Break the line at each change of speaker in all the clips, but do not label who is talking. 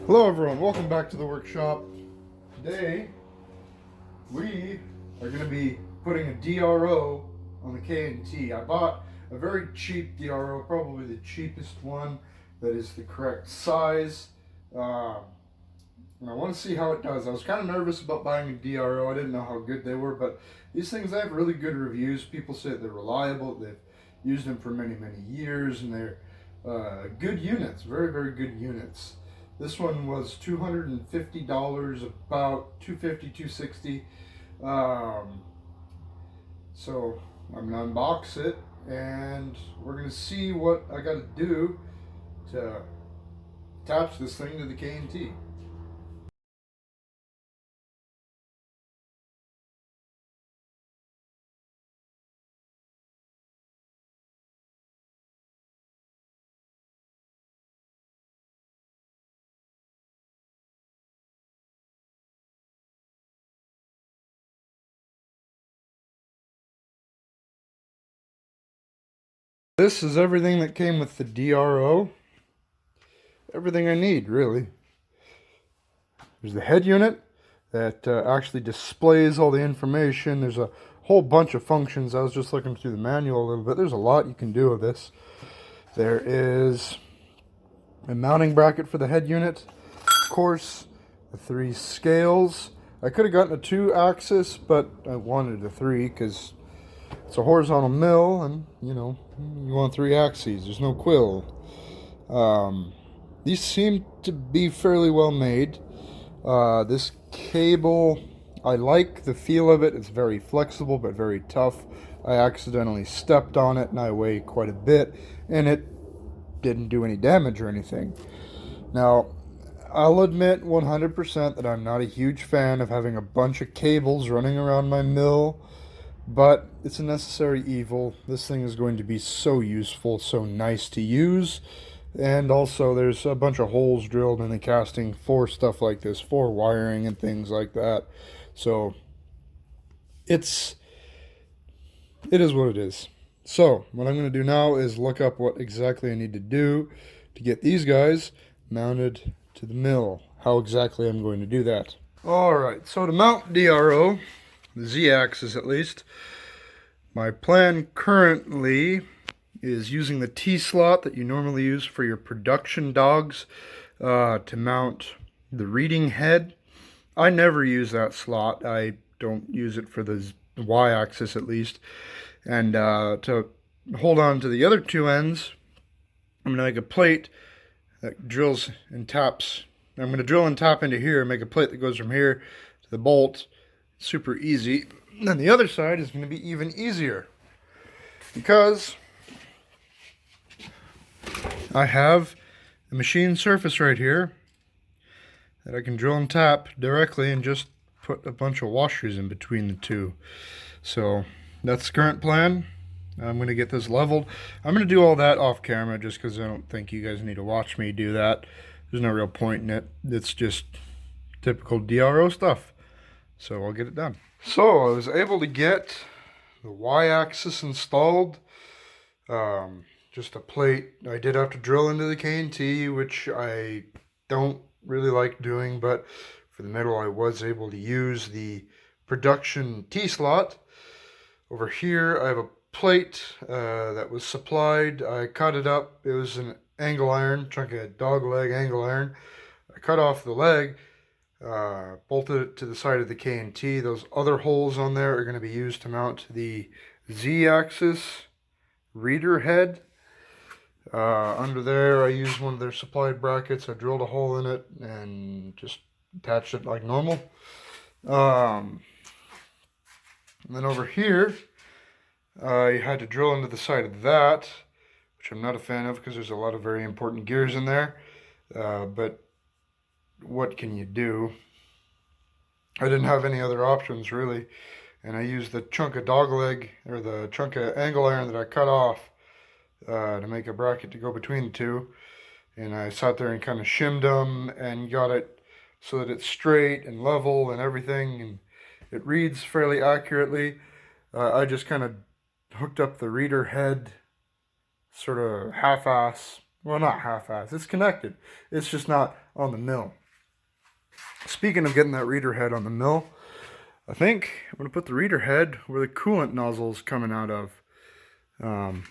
Hello everyone, welcome back to the workshop. Today we are going to be putting a DRO on the K&T. I bought a very cheap DRO, probably the cheapest one that is the correct size. And I want to see how it does. I was kind of nervous about buying a DRO. I didn't know how good they were, but these things have really good reviews. People say they're reliable. They've used them for many, many years, and they're good units, very, very good units. This one was $250, about $250, $260. So I'm gonna unbox it, and we're gonna see what I got to do to attach this thing to the K&T. This is everything that came with the DRO. Everything I need, really. There's the head unit that actually displays all the information. There's a whole bunch of functions. I was just looking through the manual a little bit. There's a lot you can do with this. There is a mounting bracket for the head unit. Of course, the 3 scales. I could have gotten a 2-axis, but I wanted a 3 because it's a horizontal mill, and you know, you want 3 axes. There's no quill. These seem to be fairly well made. This cable, I like the feel of it. It's very flexible but very tough. I accidentally stepped on it and I weigh quite a bit, and it didn't do any damage or anything. Now, I'll admit 100% that I'm not a huge fan of having a bunch of cables running around my mill, but it's a necessary evil. This thing is going to be so useful, so nice to use. And also there's a bunch of holes drilled in the casting for stuff like this, for wiring and things like that. So it is what it is. So what I'm going to do now is look up what exactly I need to do to get these guys mounted to the mill. How exactly I'm going to do that. Alright, so to mount DRO, the Z-axis at least, my plan currently is using the T-slot that you normally use for your production dogs to mount the reading head. I never use that slot. I don't use it for the Y-axis at least. And to hold on to the other 2 ends, I'm going to make a plate that drills and taps. I'm going to drill and tap into here and make a plate that goes from here to the bolt. Super easy. And then the other side is going to be even easier because I have a machine surface right here that I can drill and tap directly and just put a bunch of washers in between the 2. So that's the current plan. I'm going to get this leveled. I'm going to do all that off camera just because I don't think you guys need to watch me do that. There's no real point in it. It's just typical DRO stuff. So I'll get it done. So I was able to get the Y-axis installed. Just a plate. I did have to drill into the K&T, which I don't really like doing, but for the middle I was able to use the production T-slot. Over here I have a plate that was supplied. I cut it up. It was an angle iron, chunk of dog leg angle iron. I cut off the leg, bolted it to the side of the K&T. Those other holes on there are going to be used to mount the Z-axis reader head. Under there I used one of their supplied brackets. I drilled a hole in it and just attached it like normal. And then over here I had to drill into the side of that, which I'm not a fan of because there's a lot of very important gears in there. But what can you do? I didn't have any other options really, and I used the chunk of dog leg, or the chunk of angle iron that I cut off to make a bracket to go between the 2. And I sat there and kind of shimmed them and got it so that it's straight and level and everything, and it reads fairly accurately. I just kind of hooked up the reader head sort of half-ass Well, not half-assed. It's connected. It's just not on the mill. Speaking of getting that reader head on the mill, I think I'm going to put the reader head where the coolant nozzle is coming out of. I'm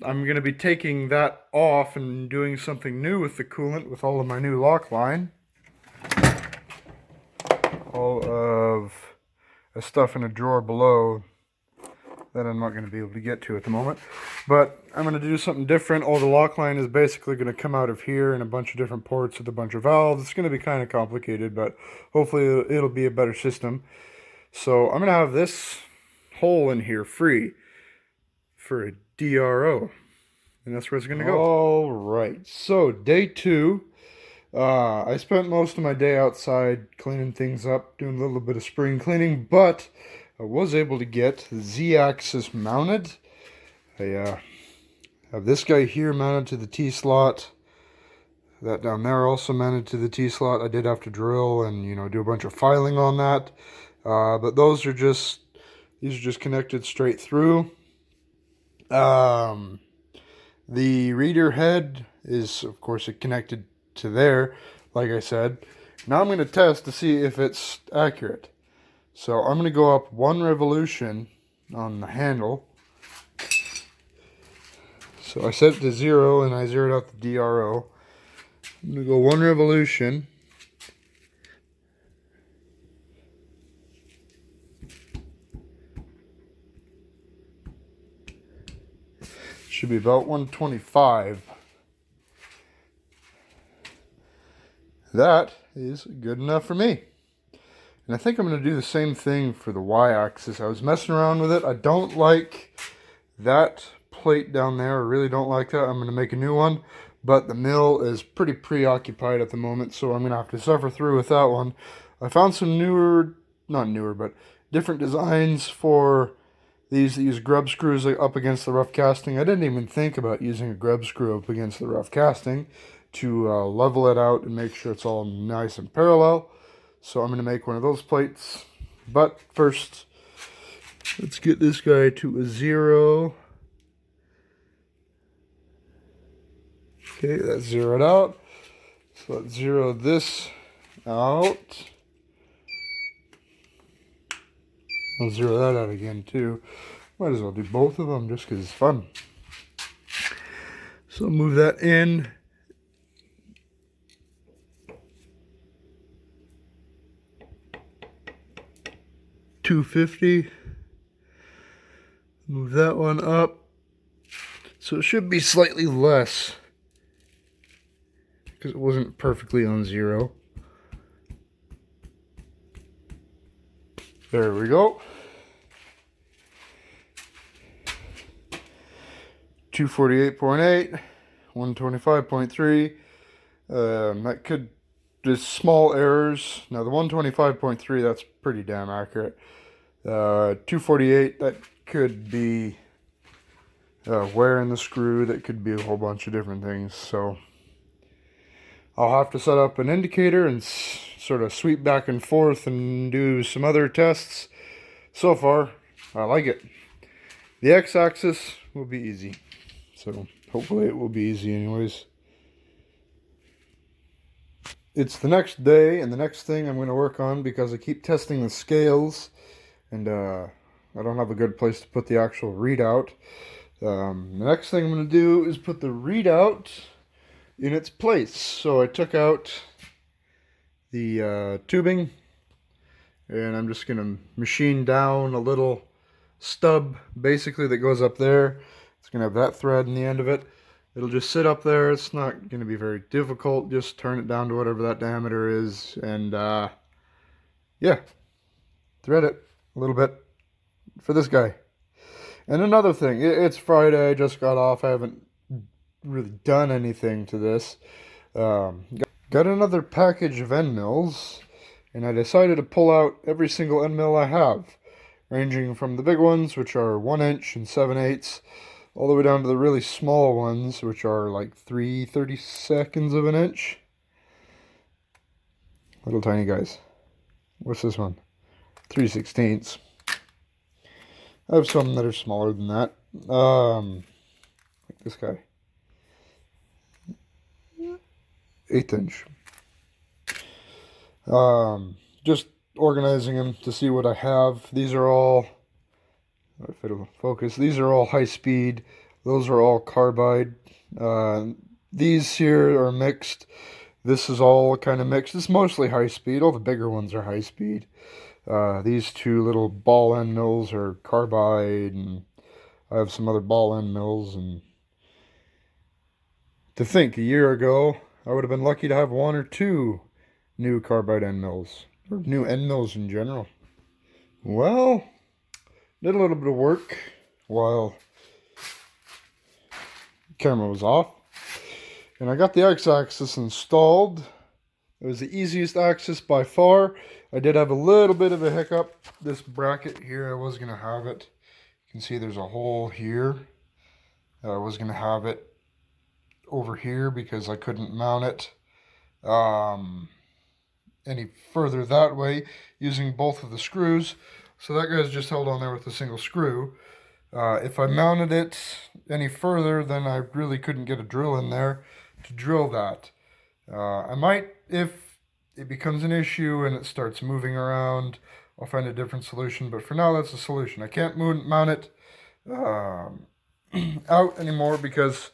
going to be taking that off and doing something new with the coolant with all of my new lock line. All of the stuff in a drawer below that I'm not going to be able to get to at the moment. But I'm going to do something different. All the lock line is basically going to come out of here in a bunch of different ports with a bunch of valves. It's going to be kind of complicated, but hopefully it'll be a better system. So I'm going to have this hole in here free for a DRO. And that's where it's going to go. All right, so day 2. I spent most of my day outside cleaning things up, doing a little bit of spring cleaning, but I was able to get the Z-axis mounted. I have this guy here mounted to the T-slot. That down there also mounted to the T-slot. I did have to drill and, do a bunch of filing on that. But these are just connected straight through. The reader head is, of course, connected to there, like I said. Now I'm going to test to see if it's accurate. So I'm going to go up 1 revolution on the handle. So I set it to 0 and I zeroed out the DRO. I'm going to go 1 revolution. Should be about 125. That is good enough for me. And I think I'm going to do the same thing for the Y-axis. I was messing around with it. I don't like that plate down there. I really don't like that. I'm going to make a new one. But the mill is pretty preoccupied at the moment, so I'm going to have to suffer through with that one. I found some different designs for these that use grub screws up against the rough casting. I didn't even think about using a grub screw up against the rough casting to level it out and make sure it's all nice and parallel. So I'm going to make one of those plates. But first, let's get this guy to a 0. Okay, that's zeroed out. So let's zero this out. I'll zero that out again too. Might as well do both of them just because it's fun. So move that in. $250. Move that one up. So it should be slightly less because it wasn't perfectly on 0. There we go. 248.8, 125.3. That could just small errors. Now the 125.3, that's pretty damn accurate. 248, that could be wear in the screw. That could be a whole bunch of different things. So I'll have to set up an indicator and sort of sweep back and forth and do some other tests. So far, I like it. The X-axis will be easy. So hopefully it will be easy anyways. It's the next day, and the next thing I'm going to work on, because I keep testing the scales, and I don't have a good place to put the actual readout. The next thing I'm going to do is put the readout in its place. So I took out the tubing, and I'm just going to machine down a little stub, basically, that goes up there. It's going to have that thread in the end of it. It'll just sit up there. It's not going to be very difficult. Just turn it down to whatever that diameter is, and yeah, thread it a little bit for this guy. And another thing, it's Friday. I just got off. I haven't really done anything to this. Got another package of end mills, and I decided to pull out every single end mill I have, ranging from the big ones, which are 1 inch and 7/8, all the way down to the really small ones, which are like 3/32 of an inch. Little tiny guys. What's this one? 3/16. I have some that are smaller than that. like this guy, 1/8 inch. Just organizing them to see what I have. These are all, if it'll focus, these are all high speed. Those are all carbide. These here are mixed. This is all kind of mixed. It's mostly high speed. All the bigger ones are high speed. These two little ball end mills are carbide, and I have some other ball end mills. And to think, a year ago, I would have been lucky to have one or two new carbide end mills, or new end mills in general. Well, did a little bit of work while the camera was off, and I got the X-axis installed. It was the easiest axis by far. I did have a little bit of a hiccup. This bracket here, I was going to have it. You can see there's a hole here. I was going to have it over here because I couldn't mount it any further that way using both of the screws. So that guy's just held on there with a single screw. If I mounted it any further, then I really couldn't get a drill in there to drill that. I might, if it becomes an issue and it starts moving around, I'll find a different solution. But for now, that's the solution. I can't mount it out anymore because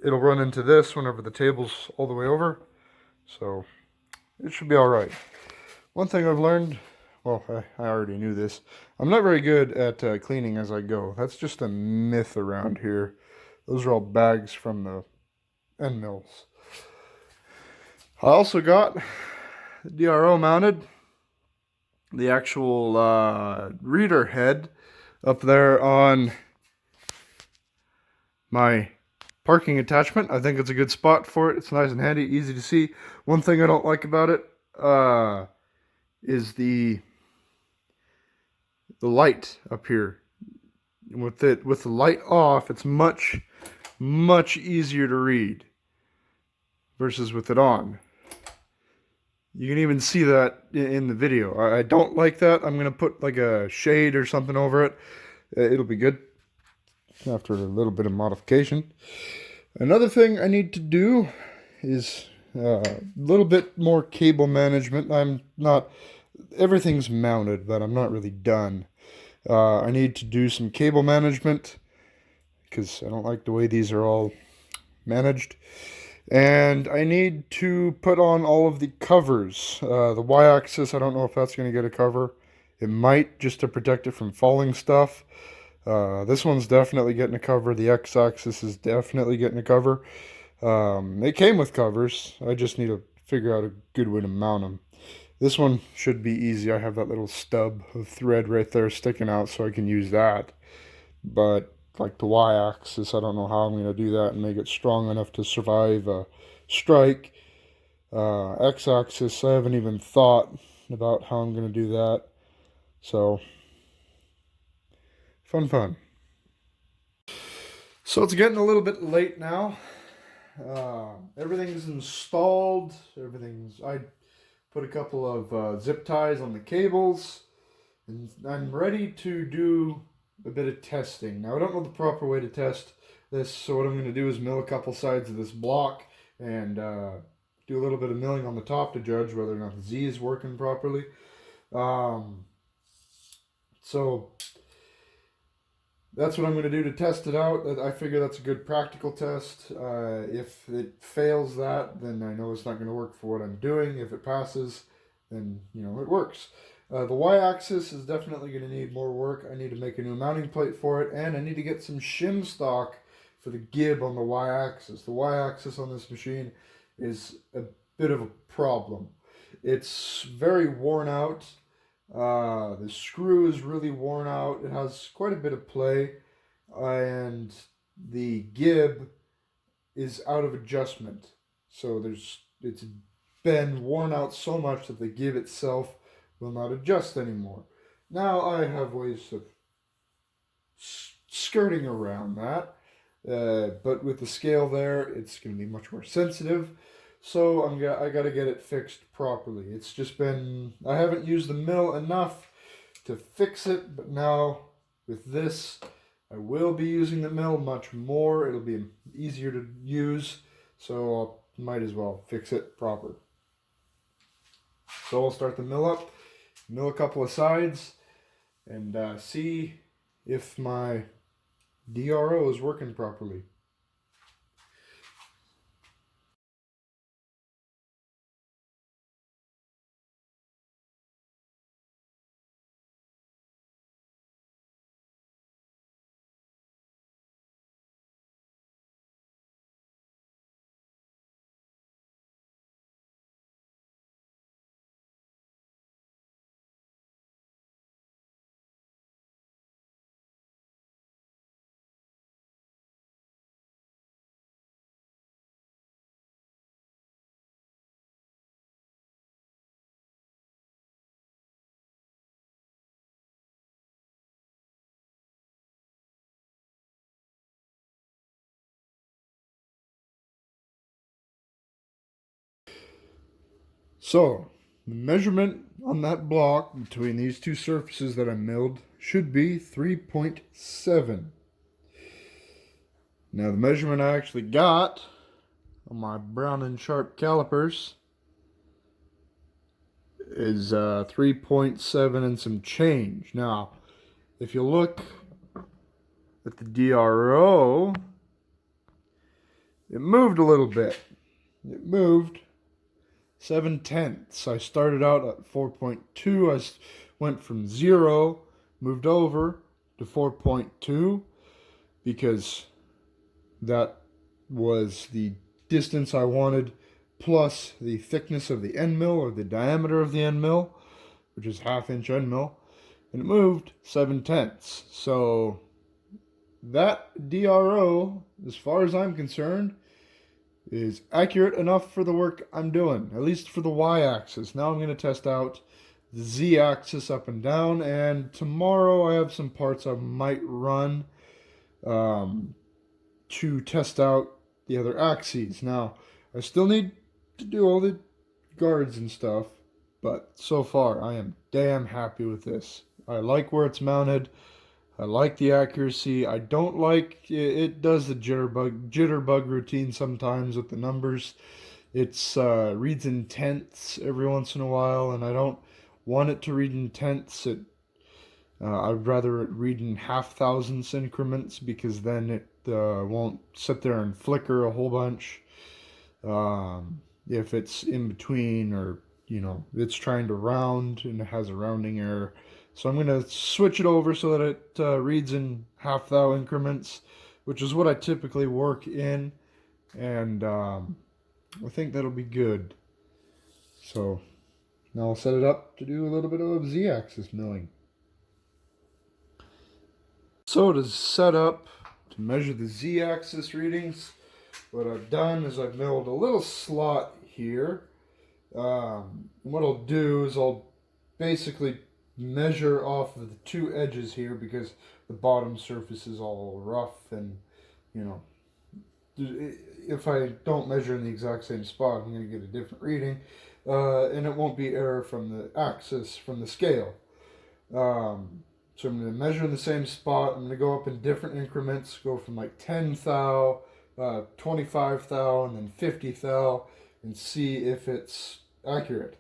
it'll run into this whenever the table's all the way over. So it should be all right. One thing I've learned, well, I already knew this. I'm not very good at cleaning as I go. That's just a myth around here. Those are all bags from the end mills. I also got the DRO mounted, the actual reader head up there on my parking attachment. I think it's a good spot for it. It's nice and handy, easy to see. One thing I don't like about it is the light up here. With the light off, it's much easier to read versus with it on. You can even see that in the video. I don't like that. I'm gonna put like a shade or something over it. It'll be good after a little bit of modification. Another thing I need to do is a little bit more cable management. Everything's mounted, but I'm not really done. I need to do some cable management because I don't like the way these are all managed. And I need to put on all of the covers. The Y-axis, I don't know if that's going to get a cover. It might, just to protect it from falling stuff. This one's definitely getting a cover. The X-axis is definitely getting a cover. It came with covers. I just need to figure out a good way to mount them. This one should be easy. I have that little stub of thread right there sticking out, so I can use that. But like the Y-axis, I don't know how I'm going to do that and make it strong enough to survive a strike. X-axis, I haven't even thought about how I'm going to do that. So, fun. So it's getting a little bit late now. Everything's installed. I put a couple of zip ties on the cables, and I'm ready to do a bit of testing. Now, I don't know the proper way to test this, so what I'm going to do is mill a couple sides of this block and do a little bit of milling on the top to judge whether or not the Z is working properly. So that's what I'm going to do to test it out. I figure that's a good practical test. If it fails that, then I know it's not going to work for what I'm doing. If it passes, then, it works. The Y-axis is definitely going to need more work. I need to make a new mounting plate for it, and I need to get some shim stock for the gib on the Y-axis. The Y-axis on this machine is a bit of a problem. It's very worn out. The screw is really worn out. It has quite a bit of play, and the gib is out of adjustment. So it's been worn out so much that the gib itself will not adjust anymore. Now I have ways of skirting around that, but with the scale there, it's going to be much more sensitive. So I got to get it fixed properly. It's just been, I haven't used the mill enough to fix it, but now with this, I will be using the mill much more. It'll be easier to use, so I might as well fix it proper. So I'll start the mill up, mill a couple of sides, and see if my DRO is working properly. So, the measurement on that block between these two surfaces that I milled should be 3.7. Now, the measurement I actually got on my Brown and Sharp calipers is 3.7 and some change. Now, if you look at the DRO, it moved a little bit. It moved 7/10. I started out at 4.2. I went from 0, moved over to 4.2 because that was the distance I wanted plus the thickness of the end mill or the diameter of the end mill, which is 1/2 inch end mill, and it moved 7/10. So that DRO, as far as I'm concerned, is accurate enough for the work I'm doing, at least for the y-axis. Now I'm going to test out the z-axis up and down, and tomorrow I have some parts I might run to test out the other axes. Now, I still need to do all the guards and stuff, but so far I am damn happy with this. I like where it's mounted. I like the accuracy. I don't like it does the jitterbug routine sometimes with the numbers. It's reads in tenths every once in a while, and I don't want it to read in tenths. I'd rather it read in 1/2 thousandths increments because then it won't sit there and flicker a whole bunch. If it's in between or it's trying to round and it has a rounding error. So I'm going to switch it over so that it reads in 1/2 thou increments, which is what I typically work in, and I think that'll be good. So now I'll set it up to do a little bit of z-axis milling. So to set up to measure the z-axis readings, what I've done is I've milled a little slot here. What I'll do is I'll basically measure off of the two edges here because the bottom surface is all rough, and if I don't measure in the exact same spot, I'm going to get a different reading, and it won't be error from the axis, from the scale. So I'm going to measure in the same spot. I'm going to go up in different increments, go from like 10 thou, 25 thou, and then 50 thou, and see if it's accurate.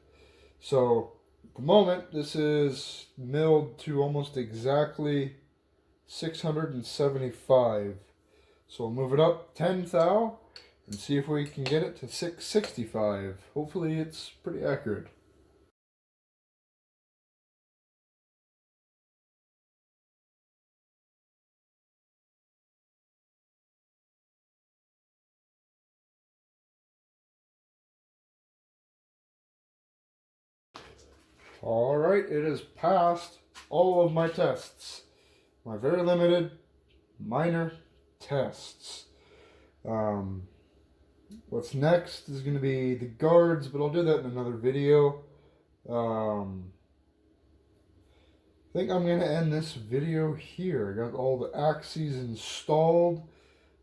So at the moment, this is milled to almost exactly 675. So we'll move it up 10 thou and see if we can get it to 665. Hopefully it's pretty accurate. Alright, it has passed all of my tests. My very limited, minor tests. What's next is going to be the guards, but I'll do that in another video. I think I'm going to end this video here. I got all the axes installed.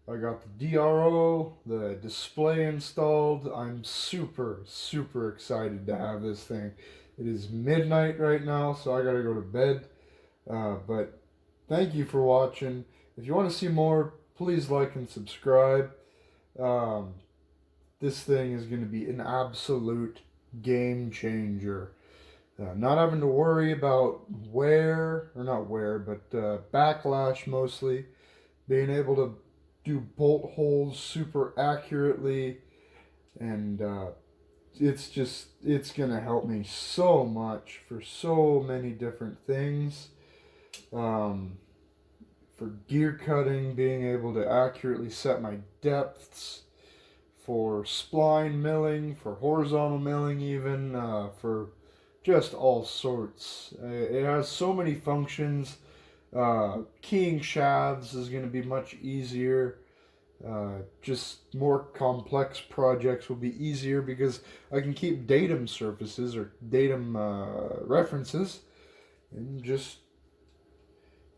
I got the DRO, the display installed. I'm super, super excited to have this thing. It is midnight right now, so I gotta go to bed. But thank you for watching. if you want to see more, please like and subscribe. This thing is going to be an absolute game changer. Not having to worry about backlash mostly. Being able to do bolt holes super accurately, and it's going to help me so much for so many different things. For gear cutting, being able to accurately set my depths, for spline milling, for horizontal milling even, for just all sorts. It has so many functions. Keying shafts is going to be much easier. Just more complex projects will be easier because I can keep datum surfaces or datum references and just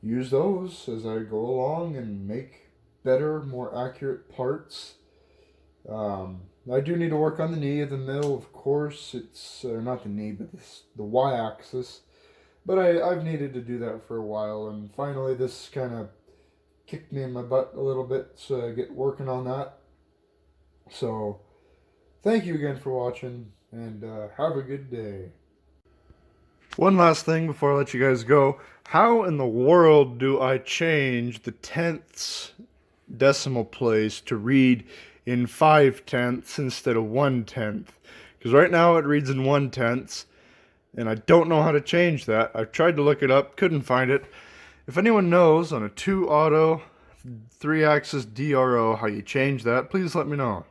use those as I go along and make better, more accurate parts. I do need to work on the knee of the mill, of course. It's not the knee, but the y-axis. But I've needed to do that for a while, and finally this kind of kicked me in my butt a little bit, so I get working on that. So, thank you again for watching, and have a good day. One last thing before I let you guys go. How in the world do I change the tenths decimal place to read in 5/10 instead of 1/10? Because right now it reads in 1/10, and I don't know how to change that. I've tried to look it up, couldn't find it. If anyone knows on a 2-auto, 3-axis DRO how you change that, please let me know.